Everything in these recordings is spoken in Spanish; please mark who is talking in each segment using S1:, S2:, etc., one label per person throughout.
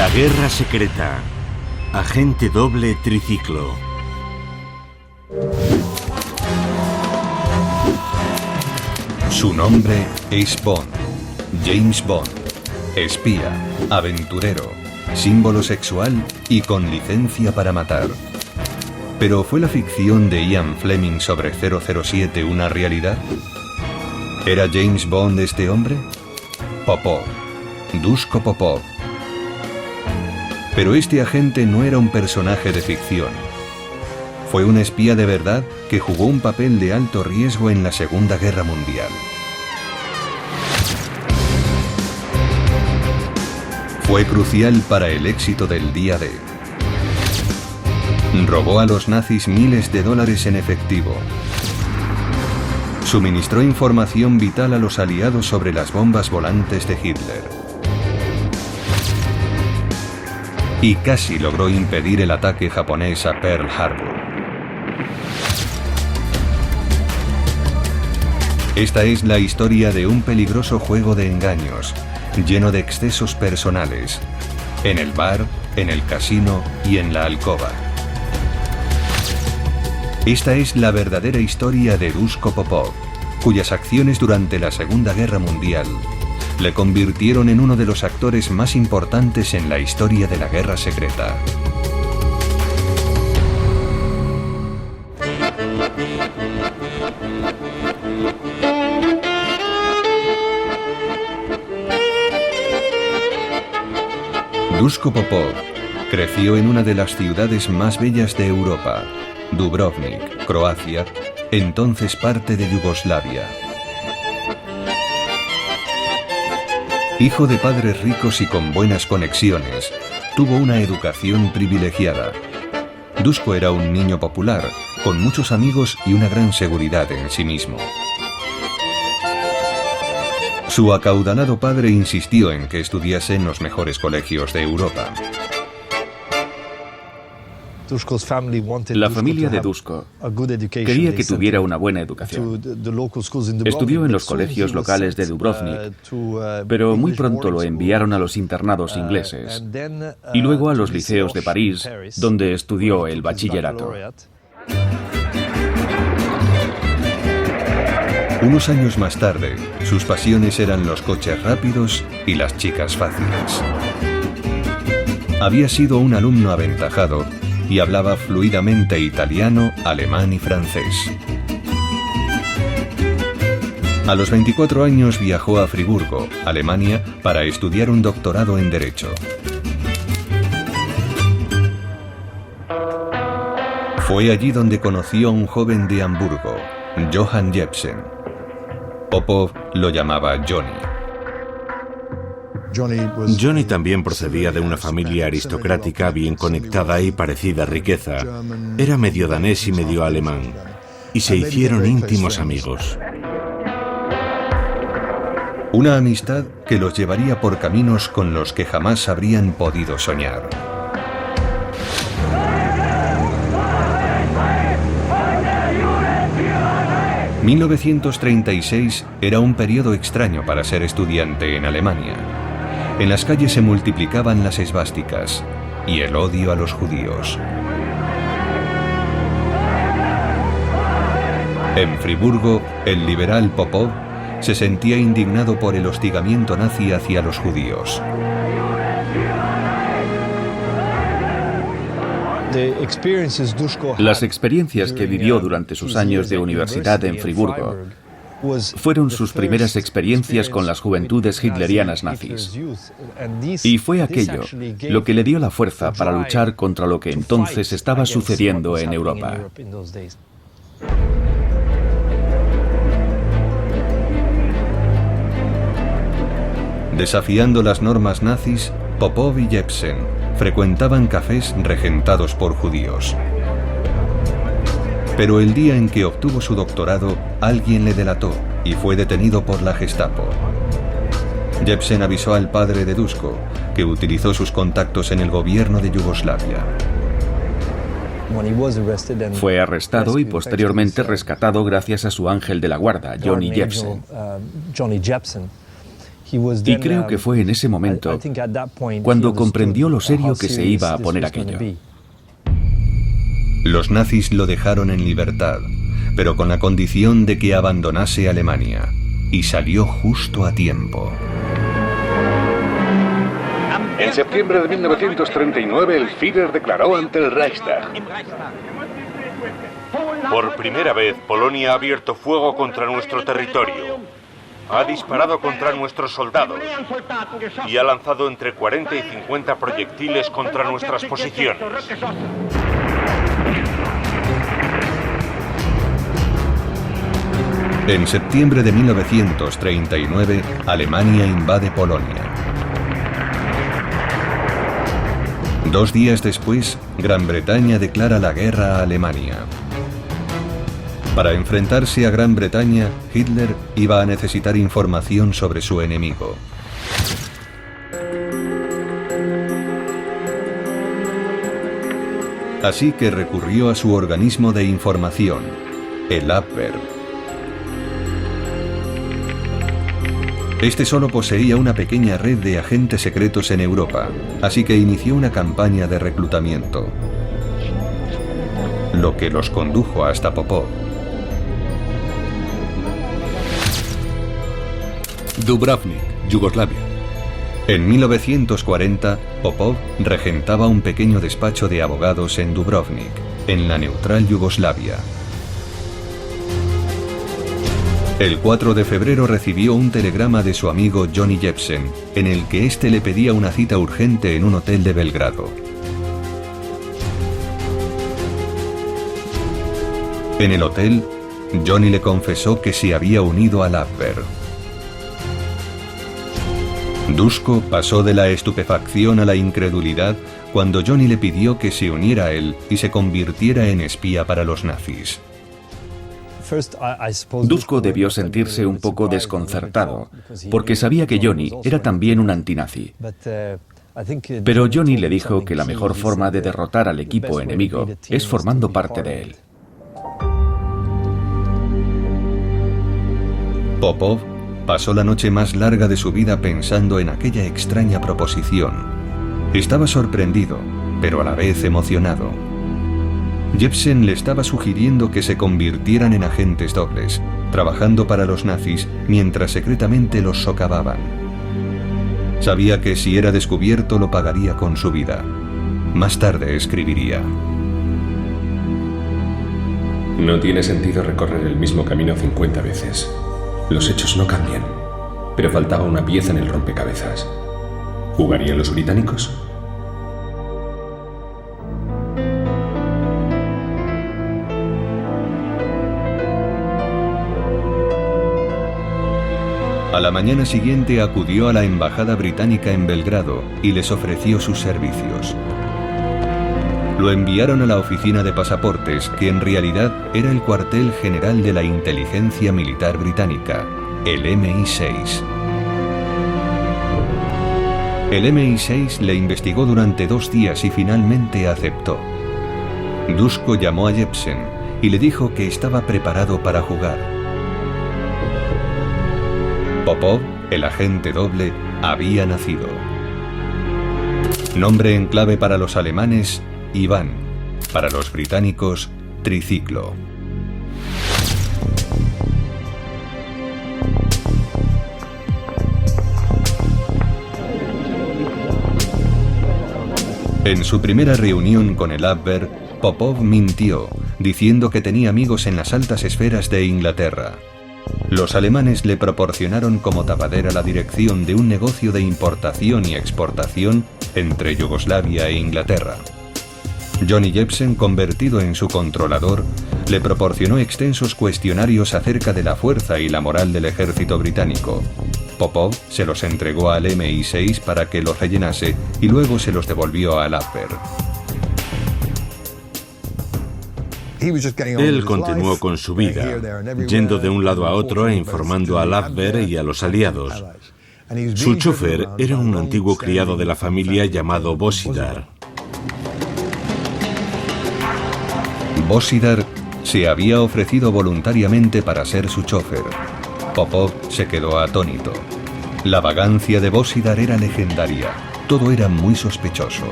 S1: La guerra secreta. Agente doble triciclo.
S2: Su nombre es Bond. James Bond. Espía, aventurero, símbolo sexual y con licencia para matar. ¿Pero fue la ficción de Ian Fleming sobre 007 una realidad? ¿Era James Bond este hombre? Popov. Duško Popov. Pero este agente no era un personaje de ficción. Fue un espía de verdad que jugó un papel de alto riesgo en la Segunda Guerra Mundial. Fue crucial para el éxito del día D. Robó a los nazis miles de dólares en efectivo. Suministró información vital a los aliados sobre las bombas volantes de Hitler. Y casi logró impedir el ataque japonés a Pearl Harbor. Esta es la historia de un peligroso juego de engaños, lleno de excesos personales, en el bar, en el casino y en la alcoba. Esta es la verdadera historia de Duško Popov, cuyas acciones durante la Segunda Guerra Mundial le convirtieron en uno de los actores más importantes en la historia de la guerra secreta. Duško Popov creció en una de las ciudades más bellas de Europa, Dubrovnik, Croacia, entonces parte de Yugoslavia. Hijo de padres ricos y con buenas conexiones, tuvo una educación privilegiada. Duško era un niño popular, con muchos amigos y una gran seguridad en sí mismo. Su acaudalado padre insistió en que estudiase en los mejores colegios de Europa.
S3: La familia de Duško quería que tuviera una buena educación. Estudió en los colegios locales de Dubrovnik, pero muy pronto lo enviaron a los internados ingleses y luego a los liceos de París, donde estudió el bachillerato.
S2: Unos años más tarde, sus pasiones eran los coches rápidos y las chicas fáciles. Había sido un alumno aventajado y hablaba fluidamente italiano, alemán y francés. A los 24 años viajó a Friburgo, Alemania, para estudiar un doctorado en Derecho. Fue allí donde conoció a un joven de Hamburgo, Johann Jebsen. Popov lo llamaba Johnny.
S1: Johnny también procedía de una familia aristocrática bien conectada y parecida a riqueza. Era medio danés y medio alemán, y se hicieron íntimos amigos.
S2: Una amistad que los llevaría por caminos con los que jamás habrían podido soñar. ...1936 era un periodo extraño para ser estudiante en Alemania. En las calles se multiplicaban las esvásticas y el odio a los judíos. En Friburgo, el liberal Popov se sentía indignado por el hostigamiento nazi hacia los judíos.
S3: Las experiencias que vivió durante sus años de universidad en Friburgo fueron sus primeras experiencias con las juventudes hitlerianas nazis. Y fue aquello lo que le dio la fuerza para luchar contra lo que entonces estaba sucediendo en Europa.
S2: Desafiando las normas nazis, Popov y Jebsen frecuentaban cafés regentados por judíos. Pero el día en que obtuvo su doctorado, alguien le delató y fue detenido por la Gestapo. Jebsen avisó al padre de Duško, que utilizó sus contactos en el gobierno de Yugoslavia.
S3: Fue arrestado y posteriormente rescatado gracias a su ángel de la guarda, Johnny Jebsen. Y creo que fue en ese momento cuando comprendió lo serio que se iba a poner aquello.
S2: Los nazis lo dejaron en libertad, pero con la condición de que abandonase Alemania, y salió justo a tiempo.
S4: En septiembre de 1939, el Führer declaró ante el Reichstag:
S1: por primera vez, Polonia ha abierto fuego contra nuestro territorio, ha disparado contra nuestros soldados y ha lanzado entre 40 y 50 proyectiles contra nuestras posiciones.
S2: En septiembre de 1939, Alemania invade Polonia. 2 días después, Gran Bretaña declara la guerra a Alemania. Para enfrentarse a Gran Bretaña, Hitler iba a necesitar información sobre su enemigo. Así que recurrió a su organismo de información, el Abwehr. Este solo poseía una pequeña red de agentes secretos en Europa, así que inició una campaña de reclutamiento, lo que los condujo hasta Popov.
S5: Dubrovnik, Yugoslavia.
S2: En 1940, Popov regentaba un pequeño despacho de abogados en Dubrovnik, en la neutral Yugoslavia. El 4 de febrero recibió un telegrama de su amigo Johnny Jepsen, en el que éste le pedía una cita urgente en un hotel de Belgrado. En el hotel, Johnny le confesó que se había unido al Abwehr. Duško pasó de la estupefacción a la incredulidad cuando Johnny le pidió que se uniera a él y se convirtiera en espía para los nazis.
S3: Duško debió sentirse un poco desconcertado, porque sabía que Johnny era también un antinazi. Pero Johnny le dijo que la mejor forma de derrotar al equipo enemigo es formando parte de él.
S2: Popov pasó la noche más larga de su vida pensando en aquella extraña proposición. Estaba sorprendido, pero a la vez emocionado. Jepsen le estaba sugiriendo que se convirtieran en agentes dobles, trabajando para los nazis mientras secretamente los socavaban. Sabía que si era descubierto lo pagaría con su vida. Más tarde escribiría:
S6: no tiene sentido recorrer el mismo camino 50 veces. Los hechos no cambian, pero faltaba una pieza en el rompecabezas. ¿Jugarían los británicos?
S2: A la mañana siguiente acudió a la embajada británica en Belgrado y les ofreció sus servicios. Lo enviaron a la oficina de pasaportes, que en realidad era el cuartel general de la inteligencia militar británica, el MI6. El MI6 le investigó durante 2 días y finalmente aceptó. Duško llamó a Jepsen y le dijo que estaba preparado para jugar. Popov, el agente doble, había nacido. Nombre en clave para los alemanes: Iván. Para los británicos: Triciclo. En su primera reunión con el Abwehr, Popov mintió, diciendo que tenía amigos en las altas esferas de Inglaterra. Los alemanes le proporcionaron como tapadera la dirección de un negocio de importación y exportación entre Yugoslavia e Inglaterra. Johnny Jepsen, convertido en su controlador, le proporcionó extensos cuestionarios acerca de la fuerza y la moral del ejército británico. Popov se los entregó al MI6 para que los rellenase y luego se los devolvió al Abwehr.
S1: Él continuó con su vida, yendo de un lado a otro e informando al Abwehr y a los aliados. Su chofer era un antiguo criado de la familia llamado Božidar.
S2: Božidar se había ofrecido voluntariamente para ser su chofer. Popov se quedó atónito. La vagancia de Bosidar era legendaria. Todo era muy sospechoso.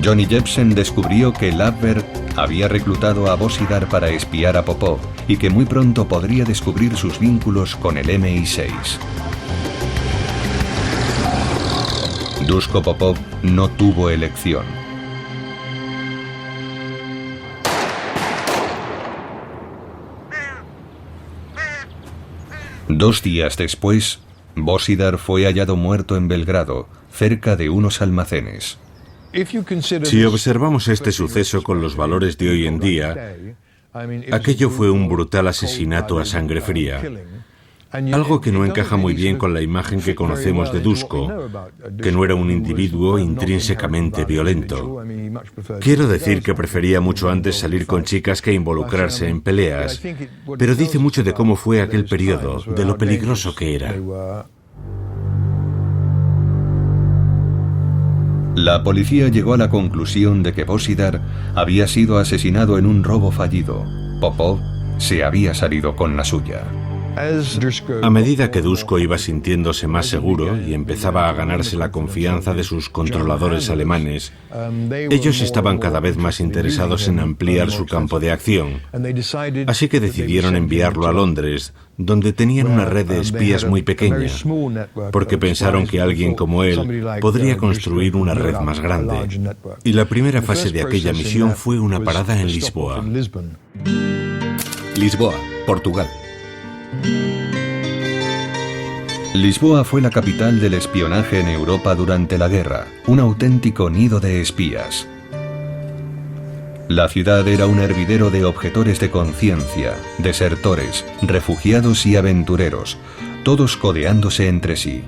S2: Johnny Jepsen descubrió que Lapver había reclutado a Bosidar para espiar a Popov y que muy pronto podría descubrir sus vínculos con el MI6. Duško Popov no tuvo elección. Dos días después, Bosidar fue hallado muerto en Belgrado, cerca de unos almacenes.
S7: Si observamos este suceso con los valores de hoy en día, aquello fue un brutal asesinato a sangre fría. Algo que no encaja muy bien con la imagen que conocemos de Duško, que no era un individuo intrínsecamente violento. Quiero decir que prefería mucho antes salir con chicas que involucrarse en peleas, pero dice mucho de cómo fue aquel periodo, de lo peligroso que era.
S2: La policía llegó a la conclusión de que Bosidar había sido asesinado en un robo fallido. Popov se había salido con la suya.
S7: A medida que Duško iba sintiéndose más seguro y empezaba a ganarse la confianza de sus controladores alemanes, ellos estaban cada vez más interesados en ampliar su campo de acción. Así que decidieron enviarlo a Londres, donde tenían una red de espías muy pequeña, porque pensaron que alguien como él podría construir una red más grande. Y la primera fase de aquella misión fue una parada en Lisboa.
S5: Lisboa, Portugal.
S2: Lisboa fue la capital del espionaje en Europa durante la guerra, un auténtico nido de espías. La ciudad era un hervidero de objetores de conciencia, desertores, refugiados y aventureros, todos codeándose entre sí.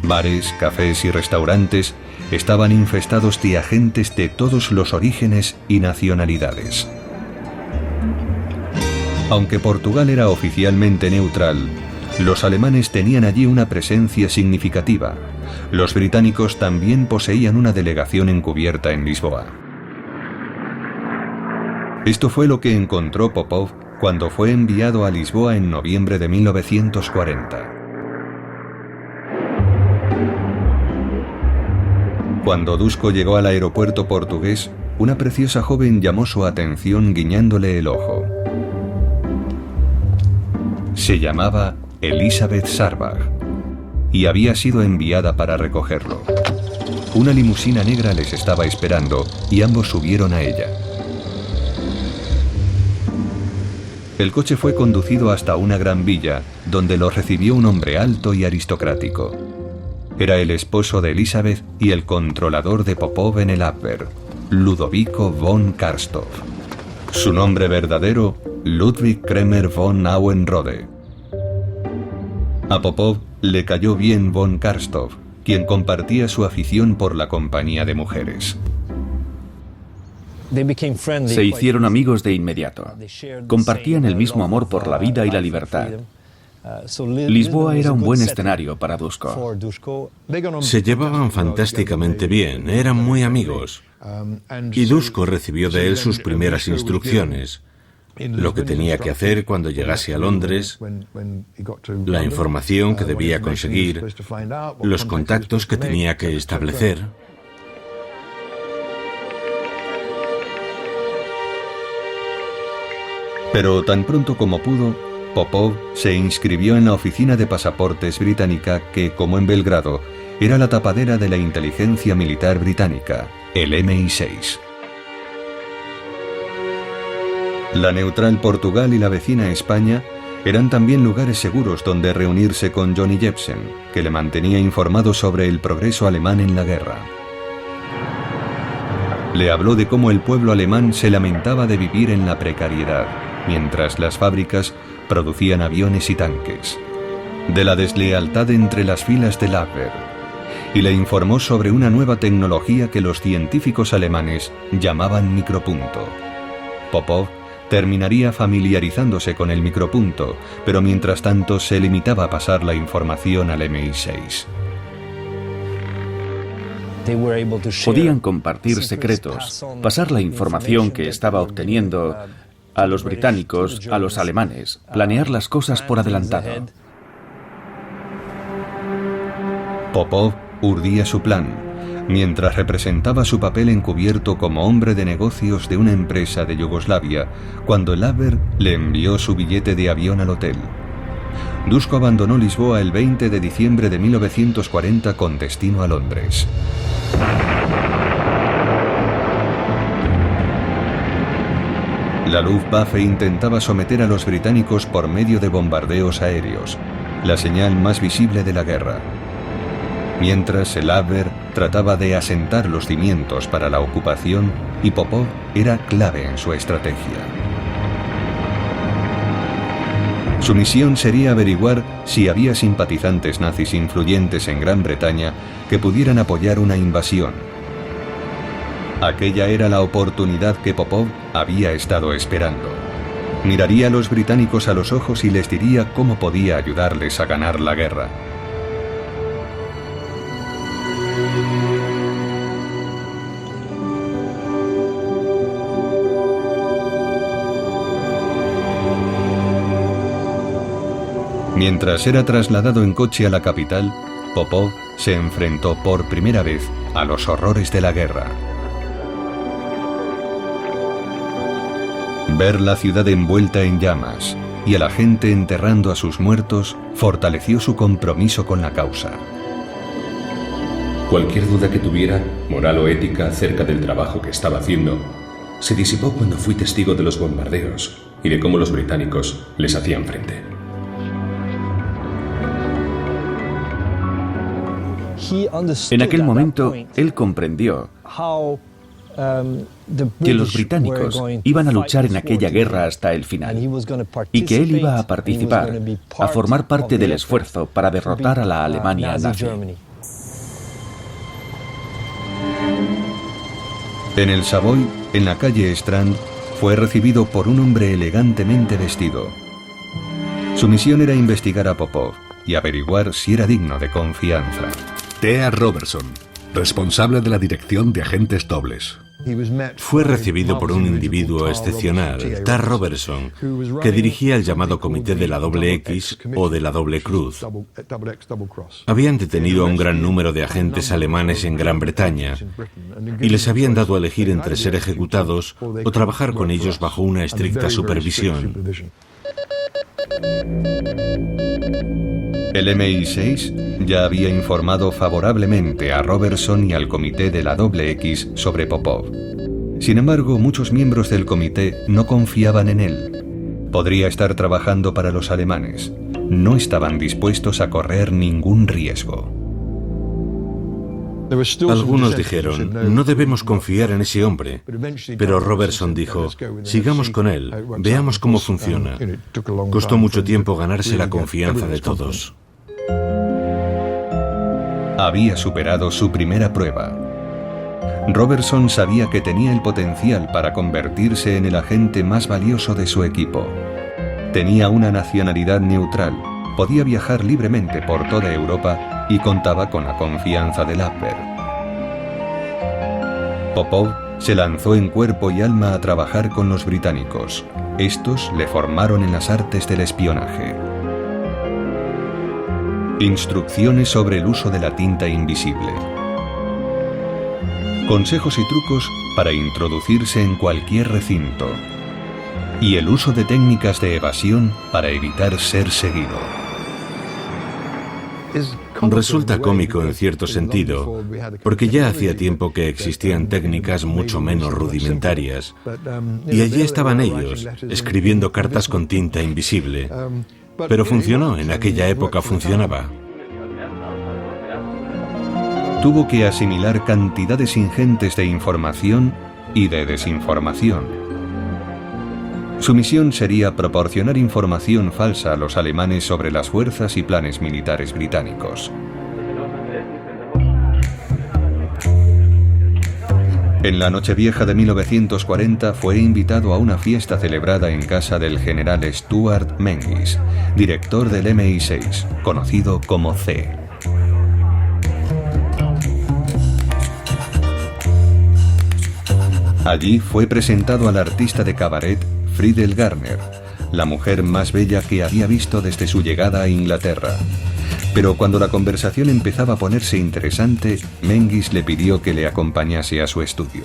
S2: Bares, cafés y restaurantes estaban infestados de agentes de todos los orígenes y nacionalidades. Aunque Portugal era oficialmente neutral, los alemanes tenían allí una presencia significativa. Los británicos también poseían una delegación encubierta en Lisboa. Esto fue lo que encontró Popov cuando fue enviado a Lisboa en noviembre de 1940. Cuando Duško llegó al aeropuerto portugués, una preciosa joven llamó su atención guiñándole el ojo. Se llamaba Elisabeth Sarbach y había sido enviada para recogerlo. Una limusina negra les estaba esperando y ambos subieron a ella. El coche fue conducido hasta una gran villa, donde los recibió un hombre alto y aristocrático. Era el esposo de Elisabeth y el controlador de Popov en el Abwehr, Ludovico von Karstoff. Su nombre verdadero, Ludwig Kremer von Auenrode. A Popov le cayó bien von Karstoff, quien compartía su afición por la compañía de mujeres.
S3: Se hicieron amigos de inmediato. Compartían el mismo amor por la vida y la libertad. Lisboa era un buen escenario para Duško.
S7: Se llevaban fantásticamente bien, eran muy amigos. Y Duško recibió de él sus primeras instrucciones. Lo que tenía que hacer cuando llegase a Londres, la información que debía conseguir, los contactos que tenía que establecer.
S2: Pero tan pronto como pudo, Popov se inscribió en la oficina de pasaportes británica que, como en Belgrado, era la tapadera de la inteligencia militar británica, el MI6. La neutral Portugal y la vecina España eran también lugares seguros donde reunirse con Johnny Jepsen, que le mantenía informado sobre el progreso alemán en la guerra. Le habló de cómo el pueblo alemán se lamentaba de vivir en la precariedad, mientras las fábricas producían aviones y tanques, de la deslealtad entre las filas del Abwehr, y le informó sobre una nueva tecnología que los científicos alemanes llamaban micropunto. Popov terminaría familiarizándose con el micropunto, pero mientras tanto se limitaba a pasar la información al MI6.
S3: Podían compartir secretos, pasar la información que estaba obteniendo a los británicos, a los alemanes, planear las cosas por adelantado.
S2: Popov urdía su plan, mientras representaba su papel encubierto como hombre de negocios de una empresa de Yugoslavia, cuando el Haber le envió su billete de avión al hotel. Duško abandonó Lisboa el 20 de diciembre de 1940 con destino a Londres. La Luftwaffe intentaba someter a los británicos por medio de bombardeos aéreos, la señal más visible de la guerra. Mientras el Abwehr trataba de asentar los cimientos para la ocupación y Popov era clave en su estrategia. Su misión sería averiguar si había simpatizantes nazis influyentes en Gran Bretaña que pudieran apoyar una invasión. Aquella era la oportunidad que Popov había estado esperando. Miraría a los británicos a los ojos y les diría cómo podía ayudarles a ganar la guerra. Mientras era trasladado en coche a la capital, Popov se enfrentó por primera vez a los horrores de la guerra. Ver la ciudad envuelta en llamas y a la gente enterrando a sus muertos fortaleció su compromiso con la causa.
S6: Cualquier duda que tuviera, moral o ética, acerca del trabajo que estaba haciendo, se disipó cuando fui testigo de los bombardeos y de cómo los británicos les hacían frente.
S3: En aquel momento, él comprendió que los británicos iban a luchar en aquella guerra hasta el final y que él iba a participar, a formar parte del esfuerzo para derrotar a la Alemania nazi.
S2: En el Savoy, en la calle Strand, fue recibido por un hombre elegantemente vestido. Su misión era investigar a Popov y averiguar si era digno de confianza.
S5: Thea Robertson, responsable de la dirección de agentes dobles.
S7: Fue recibido por un individuo excepcional, Thea Robertson, que dirigía el llamado Comité de la Doble X o de la Doble Cruz. Habían detenido a un gran número de agentes alemanes en Gran Bretaña y les habían dado a elegir entre ser ejecutados o trabajar con ellos bajo una estricta supervisión.
S2: El MI6 ya había informado favorablemente a Robertson y al comité de la Doble X sobre Popov. Sin embargo, muchos miembros del comité no confiaban en él. Podría estar trabajando para los alemanes. No estaban dispuestos a correr ningún riesgo.
S7: Algunos dijeron, no debemos confiar en ese hombre, pero Robertson dijo, sigamos con él, veamos cómo funciona. Costó mucho tiempo ganarse la confianza de todos.
S2: Había superado su primera prueba. Robertson sabía que tenía el potencial para convertirse en el agente más valioso de su equipo. Tenía una nacionalidad neutral, podía viajar libremente por toda Europa y contaba con la confianza del Abwehr. Popov se lanzó en cuerpo y alma a trabajar con los británicos. Estos le formaron en las artes del espionaje. Instrucciones sobre el uso de la tinta invisible. Consejos y trucos para introducirse en cualquier recinto. Y el uso de técnicas de evasión para evitar ser seguido.
S7: Resulta cómico en cierto sentido, porque ya hacía tiempo que existían técnicas mucho menos rudimentarias, y allí estaban ellos, escribiendo cartas con tinta invisible. Pero funcionó, en aquella época funcionaba.
S2: Tuvo que asimilar cantidades ingentes de información y de desinformación. Su misión sería proporcionar información falsa a los alemanes sobre las fuerzas y planes militares británicos. En la Nochevieja de 1940 fue invitado a una fiesta celebrada en casa del general Stuart Menzies, director del MI6, conocido como C. Allí fue presentado al artista de cabaret Friedel Garner, la mujer más bella que había visto desde su llegada a Inglaterra. Pero cuando la conversación empezaba a ponerse interesante, Menzies le pidió que le acompañase a su estudio.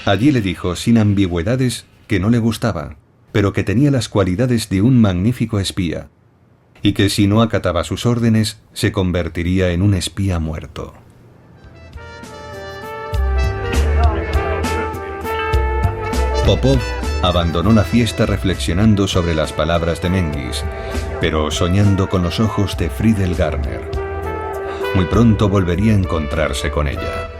S2: Allí le dijo, sin ambigüedades, que no le gustaba, pero que tenía las cualidades de un magnífico espía, y que si no acataba sus órdenes, se convertiría en un espía muerto. Popov abandonó la fiesta reflexionando sobre las palabras de Menzies, pero soñando con los ojos de Friedel Garner. Muy pronto volvería a encontrarse con ella.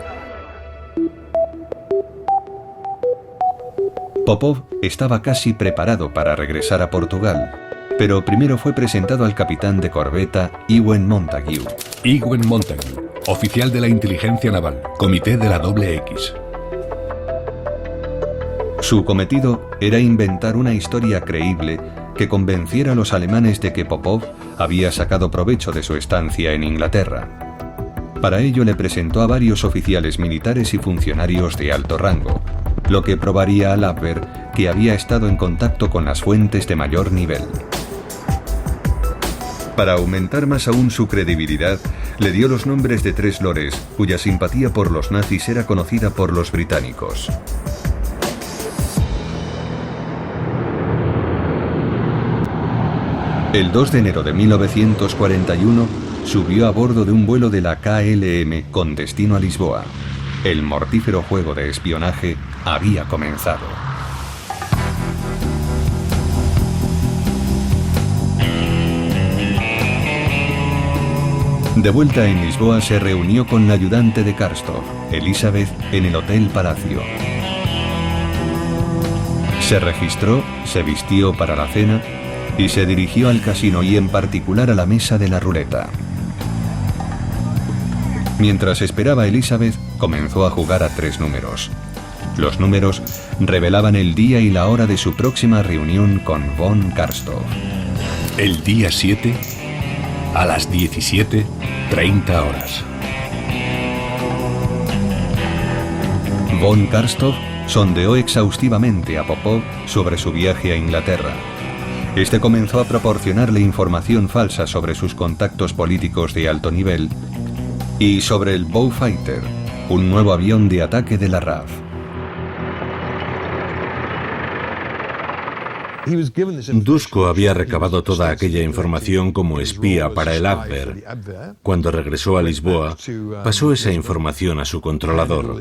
S2: Popov estaba casi preparado para regresar a Portugal, pero primero fue presentado al capitán de corbeta Ewen Montague.
S5: Ewen Montague, oficial de la inteligencia naval, comité de la XX.
S2: Su cometido era inventar una historia creíble que convenciera a los alemanes de que Popov había sacado provecho de su estancia en Inglaterra. Para ello le presentó a varios oficiales militares y funcionarios de alto rango, lo que probaría a Abwehr que había estado en contacto con las fuentes de mayor nivel. Para aumentar más aún su credibilidad, le dio los nombres de 3 lores, cuya simpatía por los nazis era conocida por los británicos. El 2 de enero de 1941 subió a bordo de un vuelo de la KLM con destino a Lisboa. El mortífero juego de espionaje había comenzado. De vuelta en Lisboa se reunió con la ayudante de Karstov, Elizabeth, en el Hotel Palacio. Se registró, se vistió para la cena y se dirigió al casino y en particular a la mesa de la ruleta. Mientras esperaba a Elizabeth, comenzó a jugar a 3 números. Los números revelaban el día y la hora de su próxima reunión con von Karstov.
S5: El día 7 a las 17:30 horas.
S2: Von Karstov sondeó exhaustivamente a Popov sobre su viaje a Inglaterra. Este comenzó a proporcionarle información falsa sobre sus contactos políticos de alto nivel y sobre el Beaufighter, un nuevo avión de ataque de la RAF.
S7: Duško había recabado toda aquella información como espía para el Abwehr. Cuando regresó a Lisboa, pasó esa información a su controlador.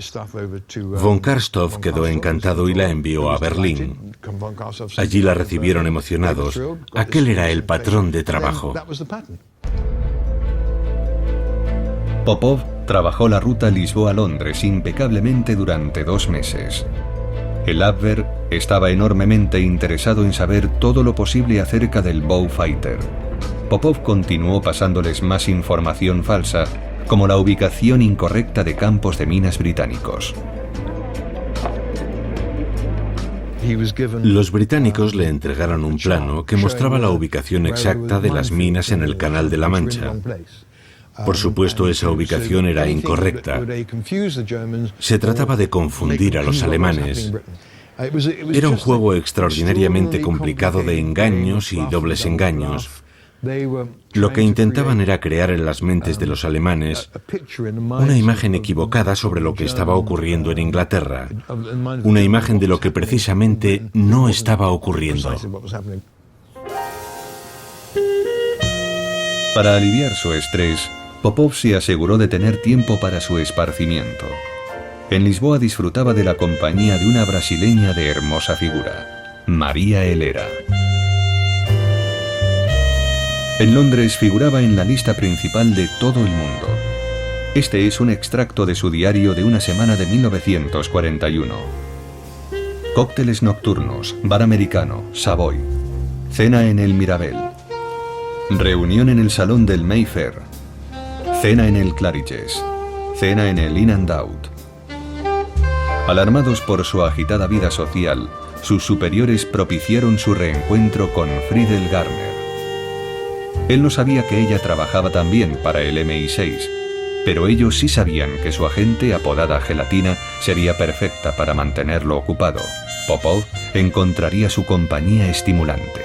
S7: Von Karstov quedó encantado y la envió a Berlín. Allí la recibieron emocionados. Aquel era el patrón de trabajo.
S2: Popov trabajó la ruta Lisboa-Londres impecablemente durante 2 meses. El Abwehr estaba enormemente interesado en saber todo lo posible acerca del Beaufighter. Popov continuó pasándoles más información falsa, como la ubicación incorrecta de campos de minas británicos.
S7: Los británicos le entregaron un plano que mostraba la ubicación exacta de las minas en el Canal de la Mancha. Por supuesto, esa ubicación era incorrecta. Se trataba de confundir a los alemanes. Era un juego extraordinariamente complicado de engaños y dobles engaños. Lo que intentaban era crear en las mentes de los alemanes una imagen equivocada sobre lo que estaba ocurriendo en Inglaterra. Una imagen de lo que precisamente no estaba ocurriendo.
S2: Para aliviar su estrés, Popov se aseguró de tener tiempo para su esparcimiento. En Lisboa disfrutaba de la compañía de una brasileña de hermosa figura, María Helera. En Londres figuraba en la lista principal de todo el mundo. Este es un extracto de su diario de una semana de 1941. Cócteles nocturnos, bar americano, Savoy. Cena en el Mirabel. Reunión en el salón del Mayfair. Cena en el Claridge's. Cena en el In and Out. Alarmados por su agitada vida social, sus superiores propiciaron su reencuentro con Friedel Garner. Él no sabía que ella trabajaba también para el MI6, pero ellos sí sabían que su agente, apodada Gelatina, sería perfecta para mantenerlo ocupado. Popov encontraría su compañía estimulante.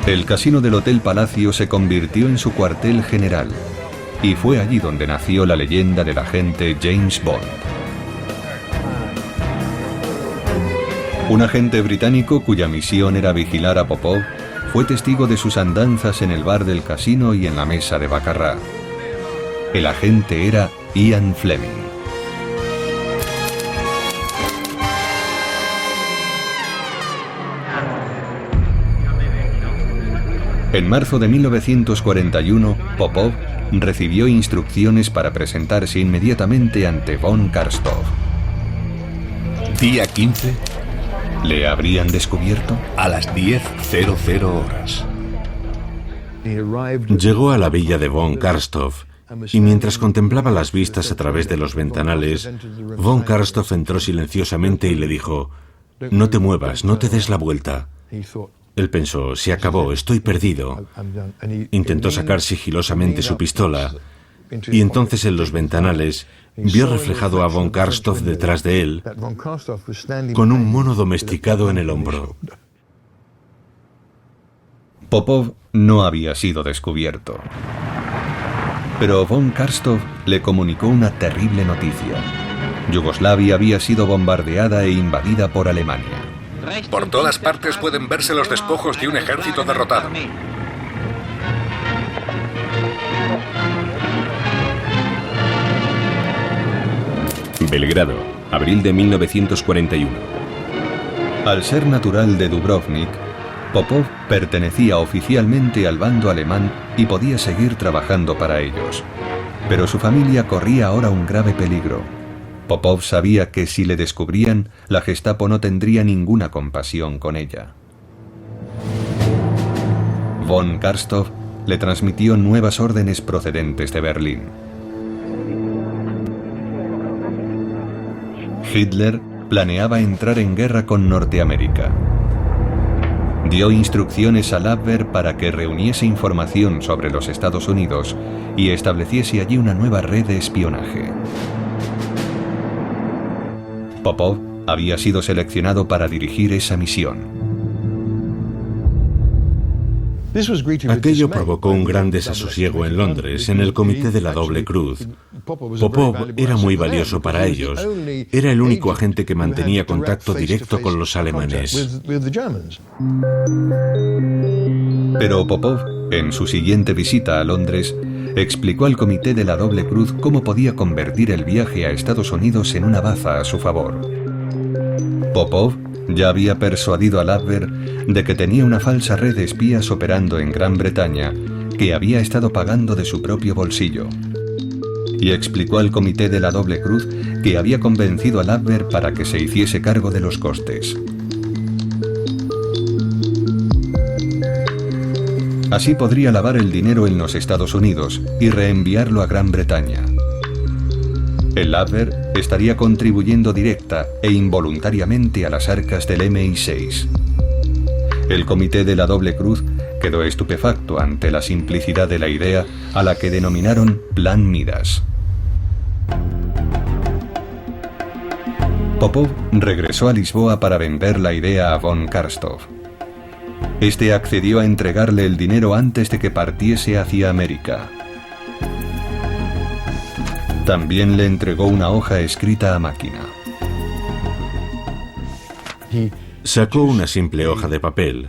S2: El casino del Hotel Palacio se convirtió en su cuartel general, y fue allí donde nació la leyenda del agente James Bond. Un agente británico cuya misión era vigilar a Popov fue testigo de sus andanzas en el bar del casino y en la mesa de baccarrà. El agente era Ian Fleming. En marzo de 1941, Popov recibió instrucciones para presentarse inmediatamente ante von Karstov.
S5: Día 15.
S2: ¿Le habrían descubierto?
S5: A las 10:00 horas.
S7: Llegó a la villa de von Karstov y mientras contemplaba las vistas a través de los ventanales, von Karstov entró silenciosamente y le dijo: «No te muevas, no te des la vuelta». Él pensó: «Se acabó, estoy perdido». Intentó sacar sigilosamente su pistola y entonces en los ventanales vio reflejado a von Karstov detrás de él con un mono domesticado en el hombro.
S2: Popov no había sido descubierto. Pero von Karstov le comunicó una terrible noticia. Yugoslavia había sido bombardeada e invadida por Alemania.
S4: Por todas partes pueden verse los despojos de un ejército derrotado.
S3: Belgrado, abril de 1941.
S2: Al ser natural de Dubrovnik, Popov pertenecía oficialmente al bando alemán y podía seguir trabajando para ellos. Pero su familia corría ahora un grave peligro. Popov sabía que si le descubrían, la Gestapo no tendría ninguna compasión con ella. Von Karstov le transmitió nuevas órdenes procedentes de Berlín. Hitler planeaba entrar en guerra con Norteamérica. Dio instrucciones al Abwehr para que reuniese información sobre los Estados Unidos y estableciese allí una nueva red de espionaje. Popov había sido seleccionado para dirigir esa misión.
S7: Aquello provocó un gran desasosiego en Londres, en el comité de la Doble Cruz. Popov era muy valioso para ellos. Era el único agente que mantenía contacto directo con los alemanes.
S2: Pero Popov, en su siguiente visita a Londres, explicó al comité de la Doble Cruz cómo podía convertir el viaje a Estados Unidos en una baza a su favor. Popov ya había persuadido al Abwehr de que tenía una falsa red de espías operando en Gran Bretaña que había estado pagando de su propio bolsillo. Y explicó al comité de la Doble Cruz que había convencido al Abwehr para que se hiciese cargo de los costes. Así podría lavar el dinero en los Estados Unidos y reenviarlo a Gran Bretaña. El Abwehr estaría contribuyendo directa e involuntariamente a las arcas del MI6. El comité de la Doble Cruz quedó estupefacto ante la simplicidad de la idea a la que denominaron Plan Midas. Popov regresó a Lisboa para vender la idea a von Karstov. Este accedió a entregarle el dinero antes de que partiese hacia América. También le entregó una hoja escrita a máquina.
S7: Sacó una simple hoja de papel,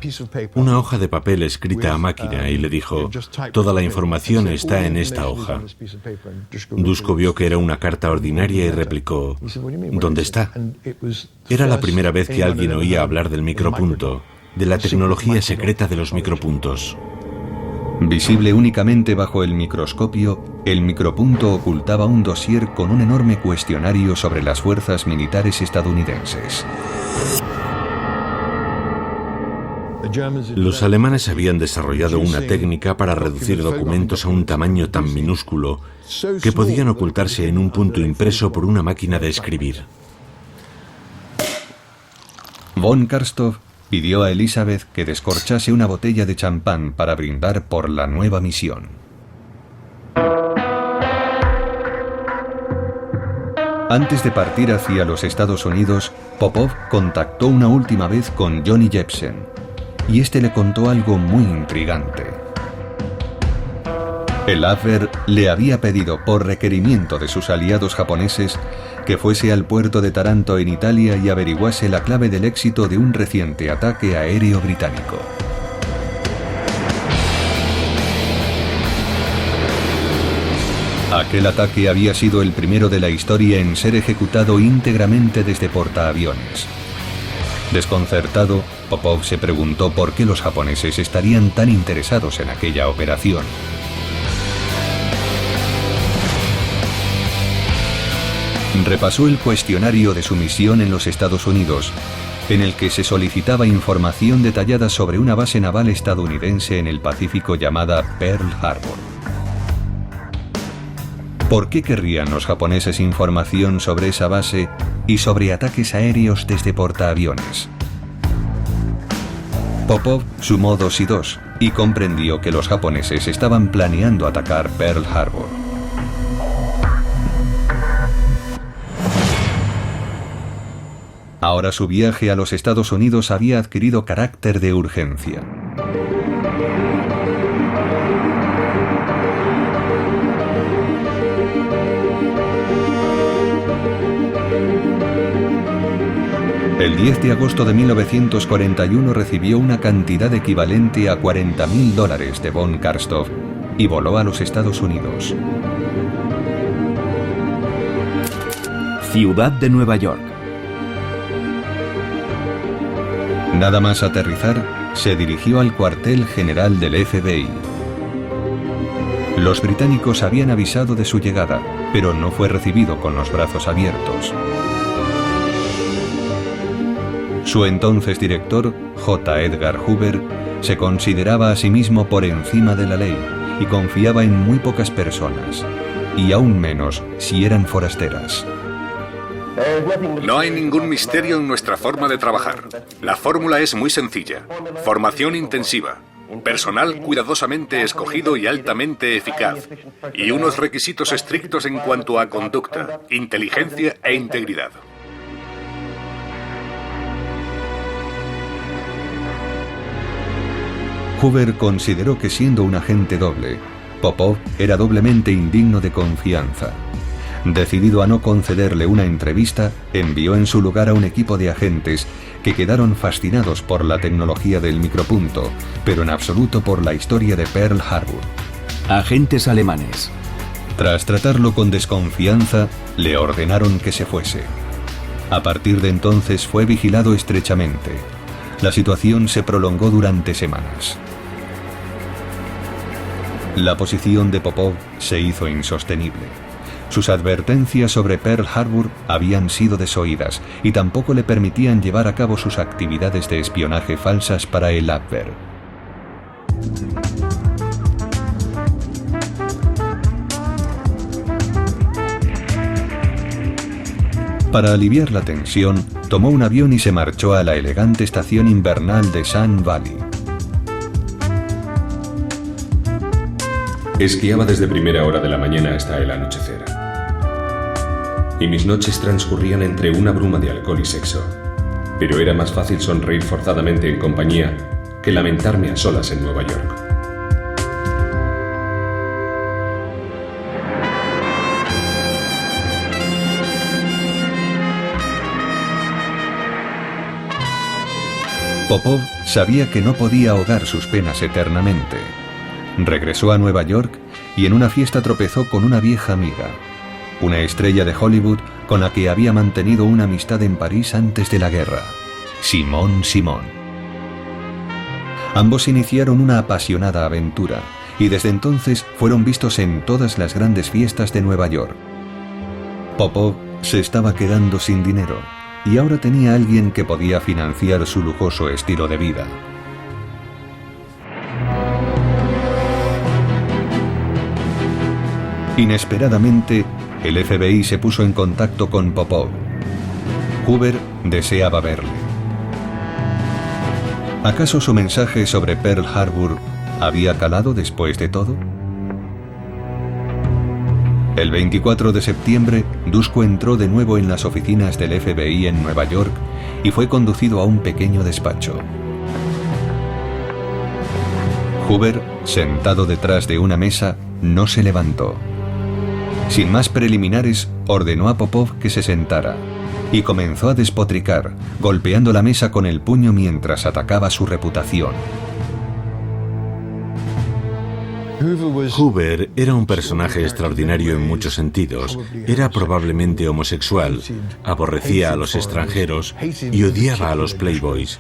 S7: una hoja de papel escrita a máquina, y le dijo: «Toda la información está en esta hoja». Duško vio que era una carta ordinaria y replicó: «¿Dónde está?». Era la primera vez que alguien oía hablar del micropunto, de la tecnología secreta de los micropuntos.
S2: Visible únicamente bajo el microscopio, el micropunto ocultaba un dossier con un enorme cuestionario sobre las fuerzas militares estadounidenses.
S7: Los alemanes habían desarrollado una técnica para reducir documentos a un tamaño tan minúsculo que podían ocultarse en un punto impreso por una máquina de escribir.
S2: Von Karstov pidió a Elizabeth que descorchase una botella de champán para brindar por la nueva misión. Antes de partir hacia los Estados Unidos, Popov contactó una última vez con Johnny Jepsen, y este le contó algo muy intrigante. El Abwehr le había pedido por requerimiento de sus aliados japoneses que fuese al puerto de Taranto en Italia y averiguase la clave del éxito de un reciente ataque aéreo británico. Aquel ataque había sido el primero de la historia en ser ejecutado íntegramente desde portaaviones. Desconcertado, Popov se preguntó por qué los japoneses estarían tan interesados en aquella operación. Repasó el cuestionario de su misión en los Estados Unidos, en el que se solicitaba información detallada sobre una base naval estadounidense en el Pacífico llamada Pearl Harbor. ¿Por qué querrían los japoneses información sobre esa base y sobre ataques aéreos desde portaaviones? Popov sumó 2 y 2 y comprendió que los japoneses estaban planeando atacar Pearl Harbor. Ahora su viaje a los Estados Unidos había adquirido carácter de urgencia. El 10 de agosto de 1941 recibió una cantidad equivalente a $40.000 de von Karstov y voló a los Estados Unidos.
S3: Ciudad de Nueva York.
S2: Nada más aterrizar, se dirigió al cuartel general del FBI. Los británicos habían avisado de su llegada, pero no fue recibido con los brazos abiertos. Su entonces director, J. Edgar Hoover, se consideraba a sí mismo por encima de la ley y confiaba en muy pocas personas, y aún menos si eran forasteras.
S4: No hay ningún misterio en nuestra forma de trabajar. La fórmula es muy sencilla. Formación intensiva, personal cuidadosamente escogido y altamente eficaz, y unos requisitos estrictos en cuanto a conducta, inteligencia e integridad.
S2: Hoover consideró que siendo un agente doble, Popov era doblemente indigno de confianza. Decidido a no concederle una entrevista, envió en su lugar a un equipo de agentes que quedaron fascinados por la tecnología del micropunto, pero en absoluto por la historia de Pearl Harbor.
S3: Agentes alemanes.
S2: Tras tratarlo con desconfianza, le ordenaron que se fuese. A partir de entonces fue vigilado estrechamente. La situación se prolongó durante semanas. La posición de Popov se hizo insostenible. Sus advertencias sobre Pearl Harbor habían sido desoídas y tampoco le permitían llevar a cabo sus actividades de espionaje falsas para el Abwehr. Para aliviar la tensión, tomó un avión y se marchó a la elegante estación invernal de Sun Valley.
S6: Esquiaba desde primera hora de la mañana hasta el anochecer. Y mis noches transcurrían entre una bruma de alcohol y sexo. Pero era más fácil sonreír forzadamente en compañía que lamentarme a solas en Nueva York.
S2: Popov sabía que no podía ahogar sus penas eternamente. Regresó a Nueva York y en una fiesta tropezó con una vieja amiga, una estrella de Hollywood con la que había mantenido una amistad en París antes de la guerra, Simone Simon. Ambos iniciaron una apasionada aventura y desde entonces fueron vistos en todas las grandes fiestas de Nueva York. Popov se estaba quedando sin dinero y ahora tenía a alguien que podía financiar su lujoso estilo de vida. Inesperadamente, el FBI se puso en contacto con Popov. Hoover deseaba verle. ¿Acaso su mensaje sobre Pearl Harbor había calado después de todo? El 24 de septiembre, Dusko entró de nuevo en las oficinas del FBI en Nueva York y fue conducido a un pequeño despacho. Hoover, sentado detrás de una mesa, no se levantó. Sin más preliminares, ordenó a Popov que se sentara y comenzó a despotricar, golpeando la mesa con el puño mientras atacaba su reputación.
S7: Hoover era un personaje extraordinario en muchos sentidos. Era probablemente homosexual, aborrecía a los extranjeros y odiaba a los playboys.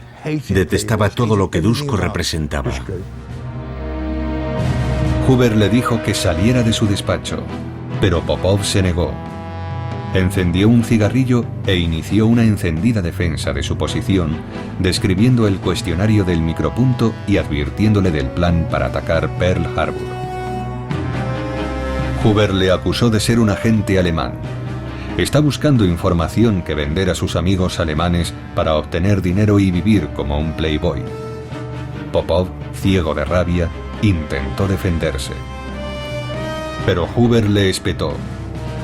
S7: Detestaba todo lo que Dusko representaba.
S2: Hoover le dijo que saliera de su despacho, pero Popov se negó. Encendió un cigarrillo e inició una encendida defensa de su posición, describiendo el cuestionario del micropunto y advirtiéndole del plan para atacar Pearl Harbor. Hoover le acusó de ser un agente alemán. Está buscando información que vender a sus amigos alemanes para obtener dinero y vivir como un playboy. Popov, ciego de rabia, intentó defenderse. Pero Hoover le espetó.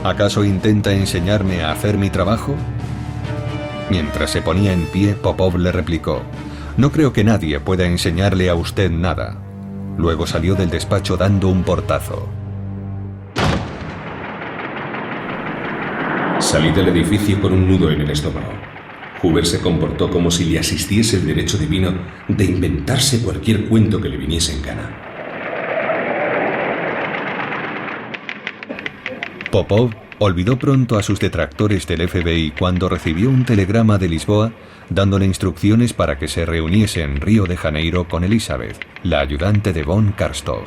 S2: ¿Acaso intenta enseñarme a hacer mi trabajo? Mientras se ponía en pie, Popov le replicó: no creo que nadie pueda enseñarle a usted nada. Luego salió del despacho dando un portazo.
S6: Salí del edificio con un nudo en el estómago. Hoover se comportó como si le asistiese el derecho divino de inventarse cualquier cuento que le viniese en gana.
S2: Popov olvidó pronto a sus detractores del FBI cuando recibió un telegrama de Lisboa dándole instrucciones para que se reuniese en Río de Janeiro con Elizabeth, la ayudante de von Karstov.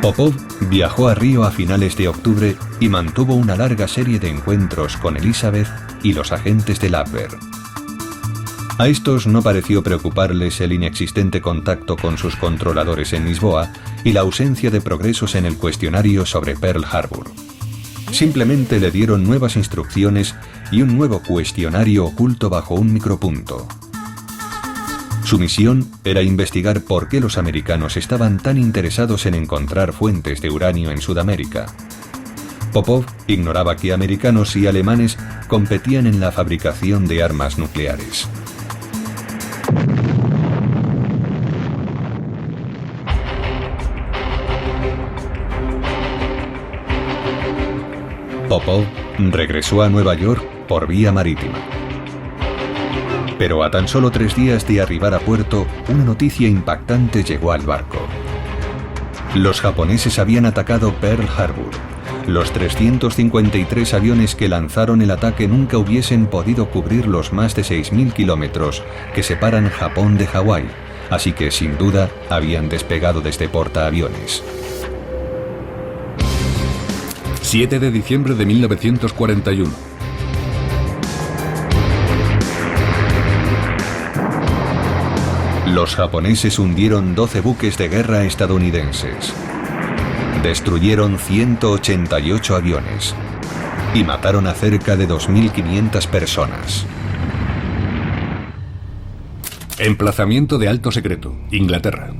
S2: Popov viajó a Río a finales de octubre y mantuvo una larga serie de encuentros con Elizabeth y los agentes del Abwehr. A estos no pareció preocuparles el inexistente contacto con sus controladores en Lisboa y la ausencia de progresos en el cuestionario sobre Pearl Harbor. Simplemente le dieron nuevas instrucciones y un nuevo cuestionario oculto bajo un micropunto. Su misión era investigar por qué los americanos estaban tan interesados en encontrar fuentes de uranio en Sudamérica. Popov ignoraba que americanos y alemanes competían en la fabricación de armas nucleares. Popov regresó a Nueva York por vía marítima. Pero a tan solo 3 días de arribar a puerto, una noticia impactante llegó al barco. Los japoneses habían atacado Pearl Harbor. Los 353 aviones que lanzaron el ataque nunca hubiesen podido cubrir los más de 6.000 kilómetros que separan Japón de Hawái, así que sin duda habían despegado desde portaaviones.
S4: 7 de diciembre de 1941.
S2: Los japoneses hundieron 12 buques de guerra estadounidenses. Destruyeron 188 aviones y mataron a cerca de 2.500 personas.
S4: Emplazamiento de alto secreto, Inglaterra.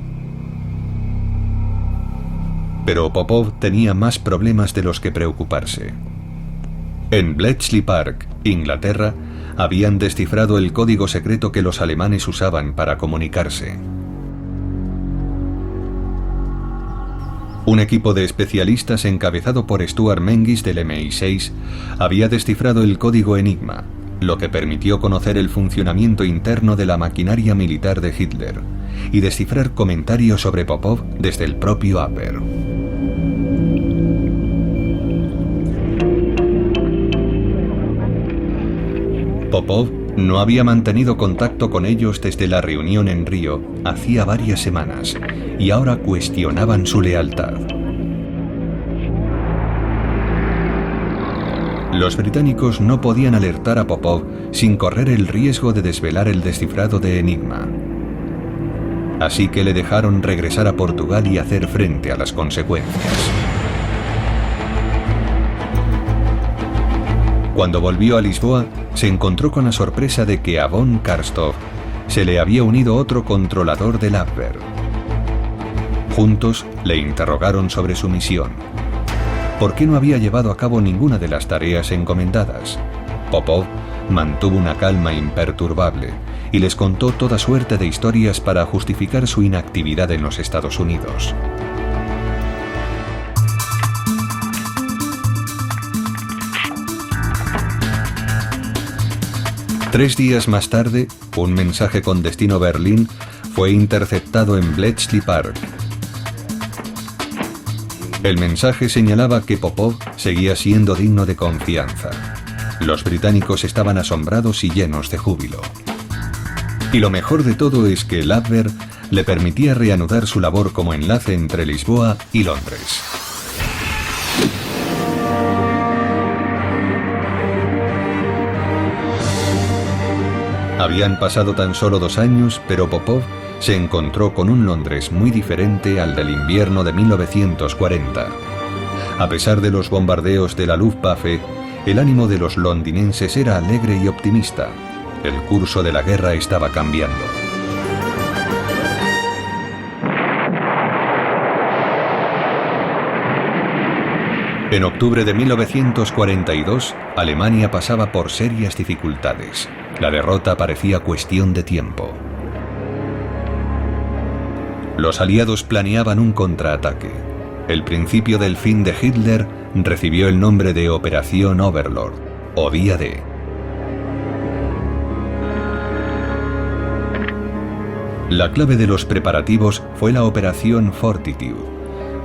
S2: Pero Popov tenía más problemas de los que preocuparse. En Bletchley Park, Inglaterra, habían descifrado el código secreto que los alemanes usaban para comunicarse. Un equipo de especialistas encabezado por Stuart Mengis del MI6 había descifrado el código Enigma, lo que permitió conocer el funcionamiento interno de la maquinaria militar de Hitler y descifrar comentarios sobre Popov desde el propio Abwehr. Popov no había mantenido contacto con ellos desde la reunión en Río hacía varias semanas y ahora cuestionaban su lealtad. Los británicos no podían alertar a Popov sin correr el riesgo de desvelar el descifrado de Enigma. Así que le dejaron regresar a Portugal y hacer frente a las consecuencias. Cuando volvió a Lisboa, se encontró con la sorpresa de que a von Karstov se le había unido otro controlador del Abwehr. Juntos le interrogaron sobre su misión. ¿Por qué no había llevado a cabo ninguna de las tareas encomendadas? Popov mantuvo una calma imperturbable y les contó toda suerte de historias para justificar su inactividad en los Estados Unidos. Tres días más tarde, un mensaje con destino Berlín fue interceptado en Bletchley Park. El mensaje señalaba que Popov seguía siendo digno de confianza. Los británicos estaban asombrados y llenos de júbilo. Y lo mejor de todo es que el Abwehr le permitía reanudar su labor como enlace entre Lisboa y Londres. Habían pasado tan solo 2 años, pero Popov se encontró con un Londres muy diferente al del invierno de 1940. A pesar de los bombardeos de la Luftwaffe, el ánimo de los londinenses era alegre y optimista. El curso de la guerra estaba cambiando. En octubre de 1942, Alemania pasaba por serias dificultades. La derrota parecía cuestión de tiempo. Los aliados planeaban un contraataque. El principio del fin de Hitler recibió el nombre de Operación Overlord, o Día D. La clave de los preparativos fue la Operación Fortitude,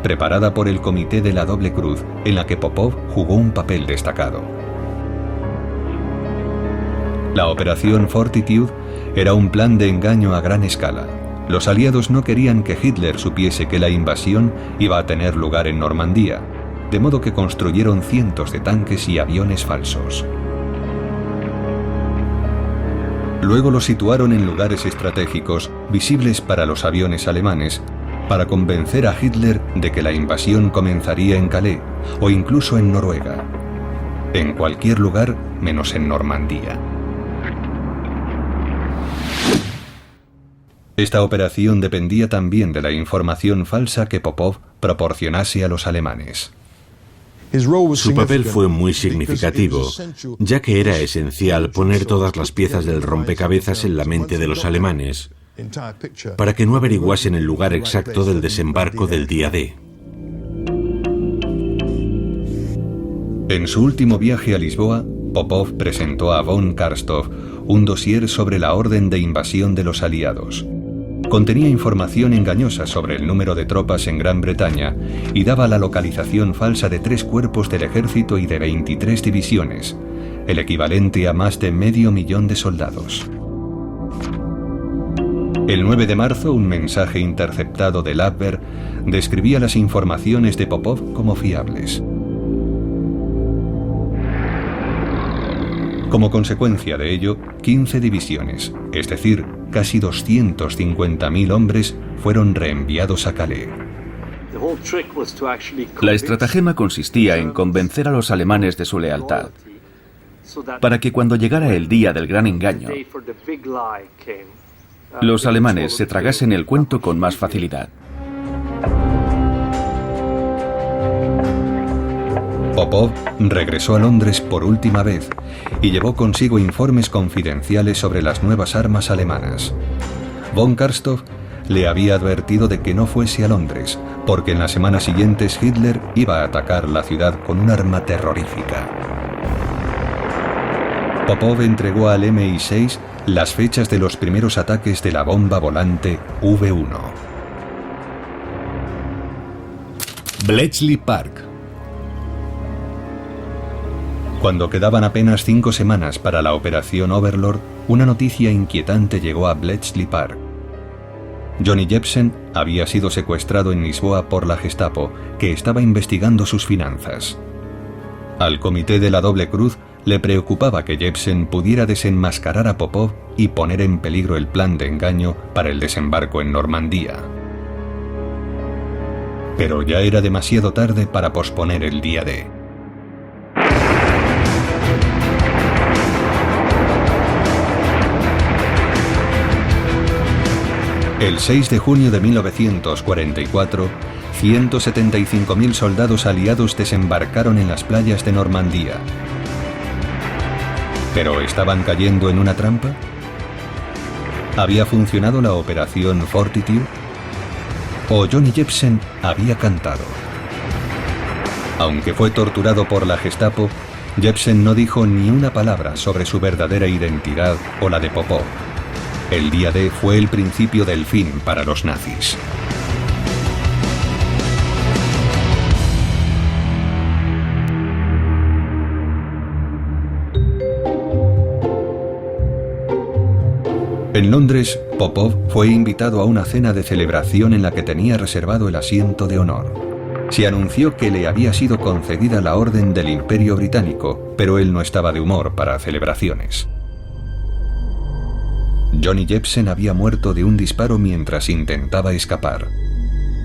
S2: preparada por el Comité de la Doble Cruz, en la que Popov jugó un papel destacado. La Operación Fortitude era un plan de engaño a gran escala. Los aliados no querían que Hitler supiese que la invasión iba a tener lugar en Normandía, de modo que construyeron cientos de tanques y aviones falsos. Luego los situaron en lugares estratégicos, visibles para los aviones alemanes, para convencer a Hitler de que la invasión comenzaría en Calais o incluso en Noruega. En cualquier lugar menos en Normandía. Esta operación dependía también de la información falsa que Popov proporcionase a los alemanes.
S7: Su papel fue muy significativo, ya que era esencial poner todas las piezas del rompecabezas en la mente de los alemanes, para que no averiguasen el lugar exacto del desembarco del día D.
S2: En su último viaje a Lisboa, Popov presentó a von Karstov un dossier sobre la orden de invasión de los aliados. Contenía información engañosa sobre el número de tropas en Gran Bretaña y daba la localización falsa de 3 cuerpos del ejército y de 23 divisiones, el equivalente a más de 500.000 de soldados. El 9 de marzo, un mensaje interceptado del Abwehr describía las informaciones de Popov como fiables. Como consecuencia de ello, 15 divisiones, es decir, casi 250.000 hombres, fueron reenviados a Calais.
S3: La estratagema consistía en convencer a los alemanes de su lealtad, para que cuando llegara el día del gran engaño, los alemanes se tragasen el cuento con más facilidad.
S2: Popov regresó a Londres por última vez y llevó consigo informes confidenciales sobre las nuevas armas alemanas. Von Karstov le había advertido de que no fuese a Londres, porque en las semanas siguientes Hitler iba a atacar la ciudad con un arma terrorífica. Popov entregó al MI6 las fechas de los primeros ataques de la bomba volante V1.
S5: Bletchley Park.
S2: Cuando quedaban apenas 5 semanas para la Operación Overlord, una noticia inquietante llegó a Bletchley Park. Johnny Jepsen había sido secuestrado en Lisboa por la Gestapo, que estaba investigando sus finanzas. Al Comité de la Doble Cruz le preocupaba que Jepsen pudiera desenmascarar a Popov y poner en peligro el plan de engaño para el desembarco en Normandía. Pero ya era demasiado tarde para posponer el día D. El 6 de junio de 1944, 175.000 soldados aliados desembarcaron en las playas de Normandía. ¿Pero estaban cayendo en una trampa? ¿Había funcionado la operación Fortitude? ¿O Johnny Jepsen había cantado? Aunque fue torturado por la Gestapo, Jepsen no dijo ni una palabra sobre su verdadera identidad o la de Popov. El día D fue el principio del fin para los nazis. En Londres, Popov fue invitado a una cena de celebración en la que tenía reservado el asiento de honor. Se anunció que le había sido concedida la Orden del Imperio Británico, pero él no estaba de humor para celebraciones. Johnny Jepsen había muerto de un disparo mientras intentaba escapar.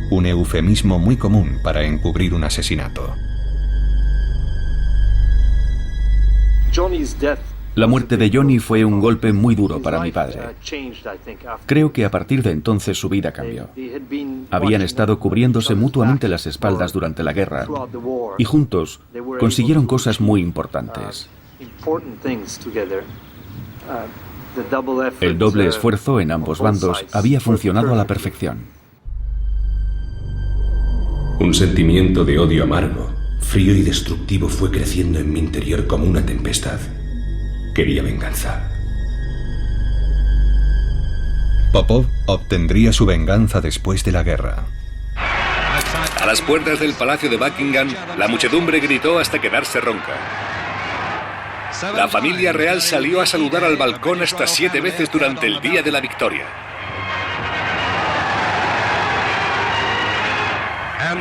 S2: Un eufemismo muy común para encubrir un asesinato.
S3: La muerte de Johnny fue un golpe muy duro para mi padre. Creo que a partir de entonces su vida cambió. Habían estado cubriéndose mutuamente las espaldas durante la guerra y juntos consiguieron cosas muy importantes. El doble esfuerzo en ambos bandos había funcionado a la perfección.
S6: Un sentimiento de odio amargo, frío y destructivo fue creciendo en mi interior como una tempestad. Quería venganza.
S2: Popov obtendría su venganza después de la guerra.
S4: A las puertas del Palacio de Buckingham, la muchedumbre gritó hasta quedarse ronca. La familia real salió a saludar al balcón hasta 7 veces durante el día de la victoria.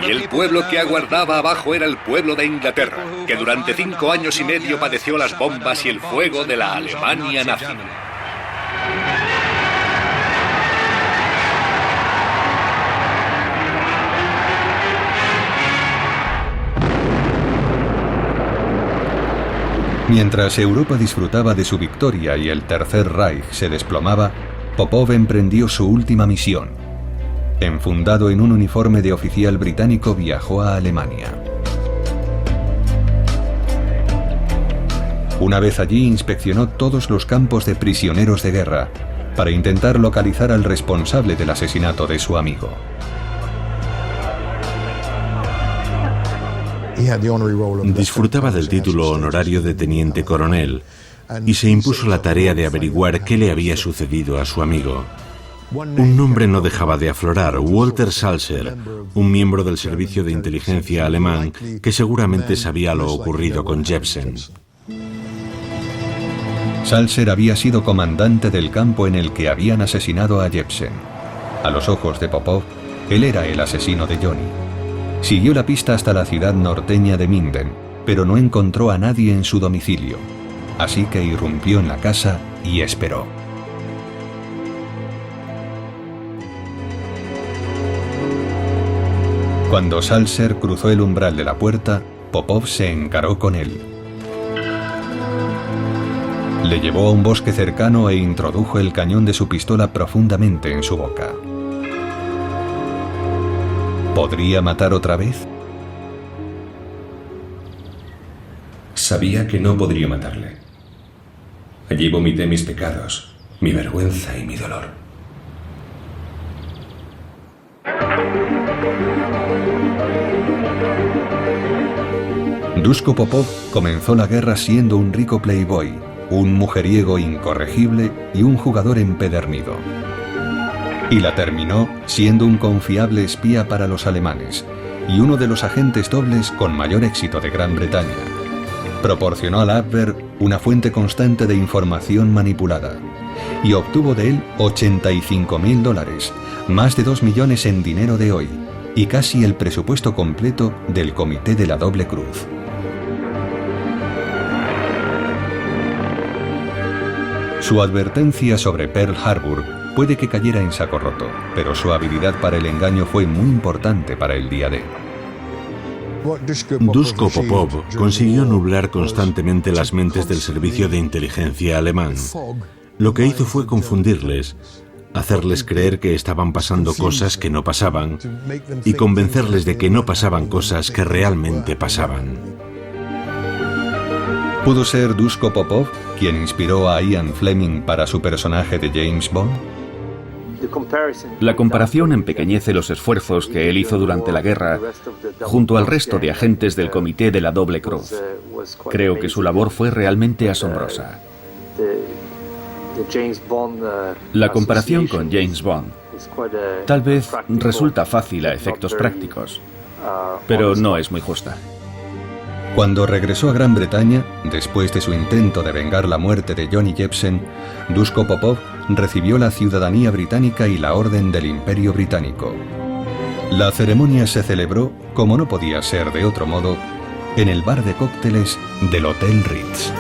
S4: Y el pueblo que aguardaba abajo era el pueblo de Inglaterra, que durante 5 años y medio padeció las bombas y el fuego de la Alemania nazi.
S2: Mientras Europa disfrutaba de su victoria y el Tercer Reich se desplomaba, Popov emprendió su última misión. Enfundado en un uniforme de oficial británico, viajó a Alemania. Una vez allí, inspeccionó todos los campos de prisioneros de guerra para intentar localizar al responsable del asesinato de su amigo.
S7: Disfrutaba del título honorario de teniente coronel y se impuso la tarea de averiguar qué le había sucedido a su amigo. Un nombre no dejaba de aflorar: Walter Salzer, un miembro del servicio de inteligencia alemán que seguramente sabía lo ocurrido con Jepsen.
S2: Salzer había sido comandante del campo en el que habían asesinado a Jepsen. A los ojos de Popov, él era el asesino de Johnny. Siguió la pista hasta la ciudad norteña de Minden, pero no encontró a nadie en su domicilio. Así que irrumpió en la casa y esperó. Cuando Salzer cruzó el umbral de la puerta, Popov se encaró con él. Le llevó a un bosque cercano e introdujo el cañón de su pistola profundamente en su boca. ¿Podría matar otra vez?
S6: Sabía que no podría matarle. Allí vomité mis pecados, mi vergüenza y mi dolor.
S2: Duško Popov comenzó la guerra siendo un rico playboy, un mujeriego incorregible y un jugador empedernido. Y la terminó siendo un confiable espía para los alemanes y uno de los agentes dobles con mayor éxito de Gran Bretaña. Proporcionó a la Abwehr una fuente constante de información manipulada y obtuvo de él $85.000, más de 2 millones en dinero de hoy y casi el presupuesto completo del Comité de la Doble Cruz. Su advertencia sobre Pearl Harbor puede que cayera en saco roto, pero su habilidad para el engaño fue muy importante para el día D.
S7: Duško Popov consiguió nublar constantemente las mentes del servicio de inteligencia alemán. Lo que hizo fue confundirles, hacerles creer que estaban pasando cosas que no pasaban y convencerles de que no pasaban cosas que realmente pasaban.
S2: ¿Pudo ser Duško Popov quien inspiró a Ian Fleming para su personaje de James Bond?
S3: La comparación empequeñece los esfuerzos que él hizo durante la guerra junto al resto de agentes del Comité de la Doble Cruz. Creo que su labor fue realmente asombrosa. La comparación con James Bond tal vez resulta fácil a efectos prácticos, pero no es muy justa.
S2: Cuando regresó a Gran Bretaña, después de su intento de vengar la muerte de Johnny Jepsen, Duško Popov recibió la ciudadanía británica y la Orden del Imperio Británico. La ceremonia se celebró, como no podía ser de otro modo, en el bar de cócteles del Hotel Ritz.